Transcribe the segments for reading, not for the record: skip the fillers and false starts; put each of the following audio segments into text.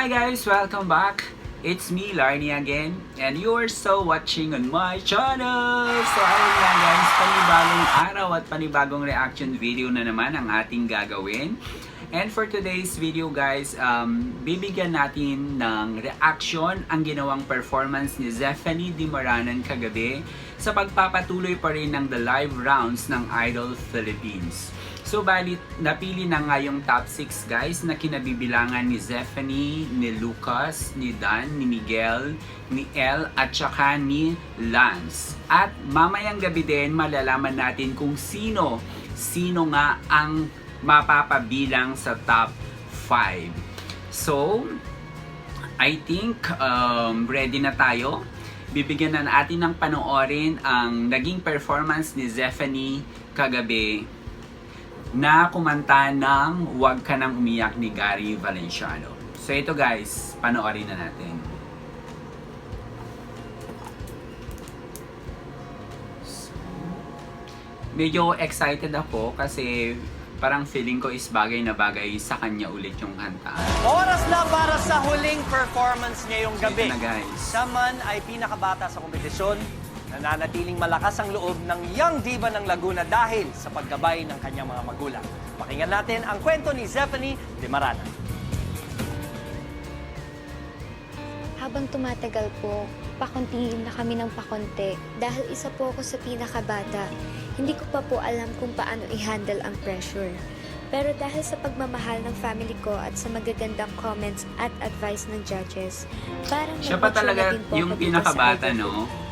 Hi guys! Welcome back! It's me, Larnie again, and you're so watching on my channel! So ayun nga guys, panibagong araw at panibagong reaction video na naman ang ating gagawin. And for today's video guys, bibigyan natin ng reaction ang ginawang performance ni Zephanie Di Moranan kagabi sa pagpapatuloy pa rin ng the live rounds ng Idol Philippines. So balit, napili na nga yung top 6 guys na kinabibilangan ni Zephanie, ni Lucas, ni Dan, ni Miguel, ni El at saka ni Lance. At mamayang gabi din malalaman natin kung sino nga ang mapapabilang sa top 5. So, I think ready na tayo. Bibigyan na natin ng panoorin ang naging performance ni Zephanie kagabi na kumanta ng Huwag Ka Nang Umiyak ni Gary Valenciano. So ito guys, panoorin na natin. So, medyo excited ako kasi parang feeling ko is bagay na bagay sa kanya ulit yung kanta. Oras na para sa huling performance ngayong gabi. Ito na guys. Siya man ay pinakabata sa kompetisyon, nananatiling malakas ang loob ng young diva ng Laguna dahil sa paggabay ng kanyang mga magulang. Pakinggan natin ang kwento ni Zephanie Di Moranan. Habang tumatagal po, pakunti na kami ng pakunti. Dahil isa po ako sa pinakabata, hindi ko pa po alam kung paano i-handle ang pressure. Pero dahil sa pagmamahal ng family ko at sa magagandang comments at advice ng judges, parang Siya pa talaga din po yung ako dito pinakabata, sa Idol no? Philippines.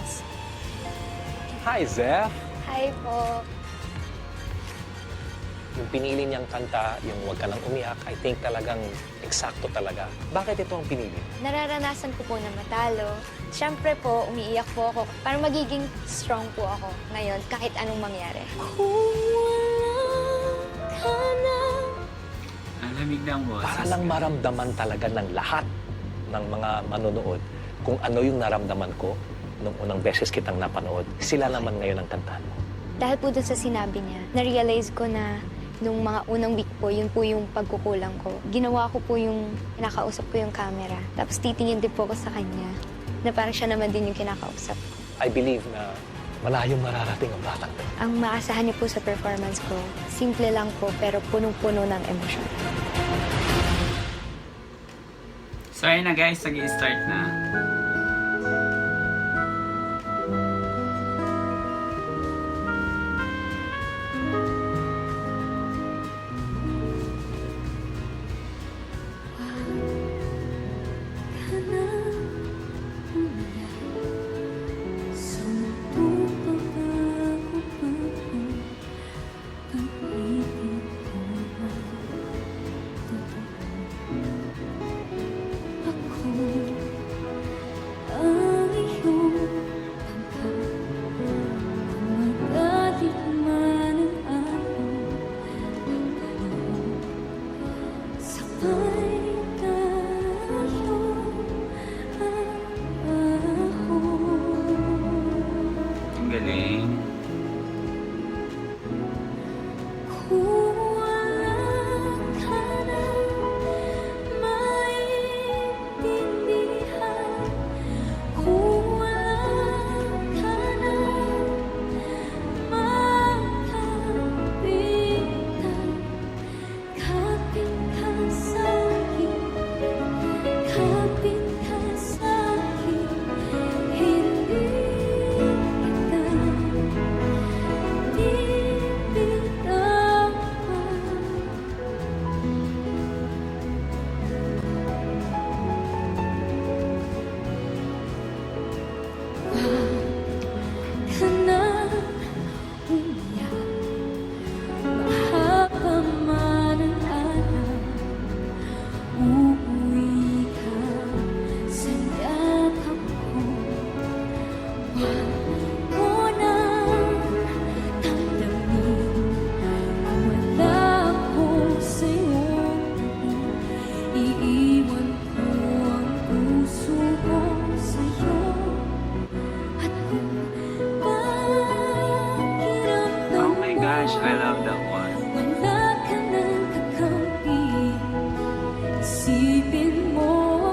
Hi, Zeph! Hi po. Yung pinili niyang kanta, yung Huwag Ka Nang Umiyak, I think talagang eksakto talaga. Bakit ito ang pinili? Nararanasan ko po na matalo. Siyempre po, umiiyak po ako para magiging strong po ako ngayon kahit anong mangyari. Ang lamig ng boses. Para lang maramdaman talaga ng lahat ng mga manonood kung ano yung naramdaman ko nung unang beses kitang napanood. Sila naman ngayon ang kantahan mo. Dahil po dun sa sinabi niya, na-realize ko na nung mga unang week po, yun po yung pagkukulang ko. Ginawa ko po yung kinakausap ko yung camera. Tapos titingin din po ko sa kanya na parang siya naman din yung kinakausap. I believe na malayong mararating ang batang to. Ang maasahan niyo po sa performance ko, simple lang po pero punong-puno ng emosyon. So ayun na guys, nag-i-start na. Ang galing. gosh, I love that one. Wala ka nang kakampi, isipin mo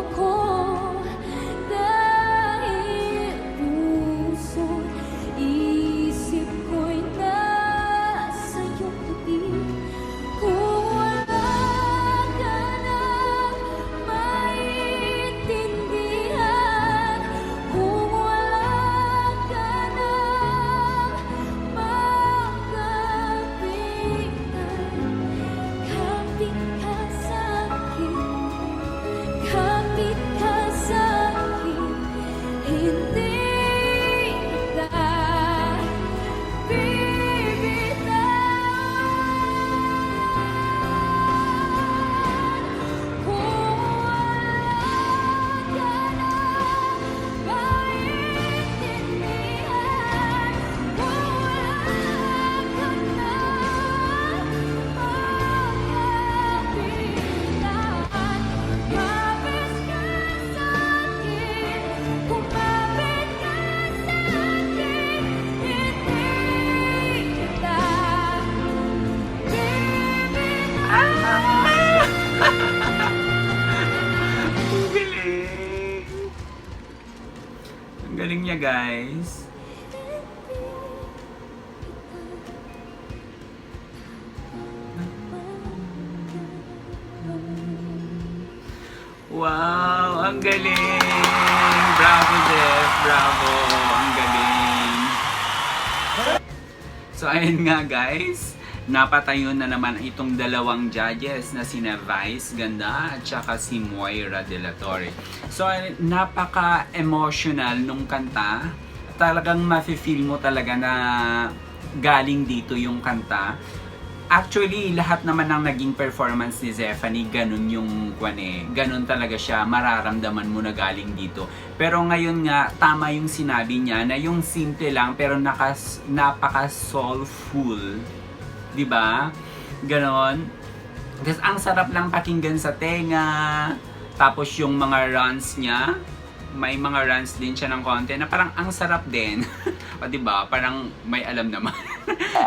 Ang galing niya, guys. Wow, ang galing! Bravo, Jeff! Bravo! Ang galing! So, ayun nga, guys. Napatayo na naman itong dalawang judges na sina Vice Ganda at saka si Moira De La Torre. So, napaka-emotional nung kanta. Talagang mafe-feel mo talaga na galing dito yung kanta. Actually, lahat naman ng naging performance ni Zephanie, ganun yung ganun talaga siya, mararamdaman mo na galing dito. Pero ngayon nga, tama yung sinabi niya na yung simple lang pero napaka-soulful. 'Di ba? Ganon. Kasi ang sarap lang pakinggan sa tenga. Tapos yung mga runs niya, may mga runs din siya ng konti na parang ang sarap din. O 'di ba? Parang may alam naman.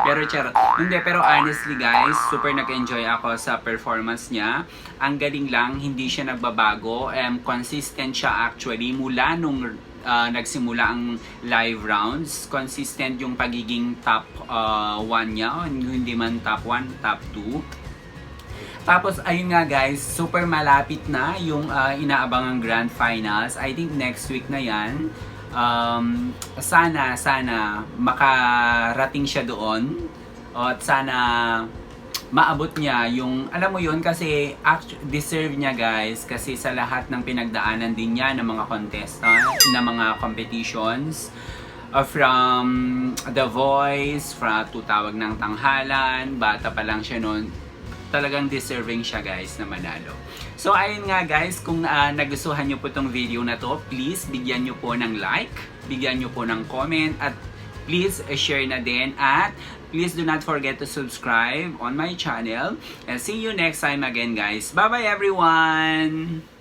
Pero charot. Hindi, pero honestly guys, super nag-enjoy ako sa performance niya. Ang galing lang, hindi siya nagbabago. Consistent siya actually mula nung nagsimula ang live rounds. Consistent yung pagiging top 1 niya, hindi man top 1, top 2. Tapos ayun nga guys, super malapit na yung inaabangang grand finals. I think next week na yan. Sana makarating siya doon. At sana maabot niya yung, alam mo yun, kasi deserve niya guys, kasi sa lahat ng pinagdaanan din niya ng mga contestant, ng mga competitions, from The Voice, from Tutawag ng Tanghalan, bata pa lang siya noon, talagang deserving siya guys na manalo. So ayun nga guys, kung nagustuhan nyo po tong video na to, please bigyan nyo po ng like, bigyan nyo po ng comment, at please share na din, at please do not forget to subscribe on my channel. And see you next time again guys. Bye bye everyone!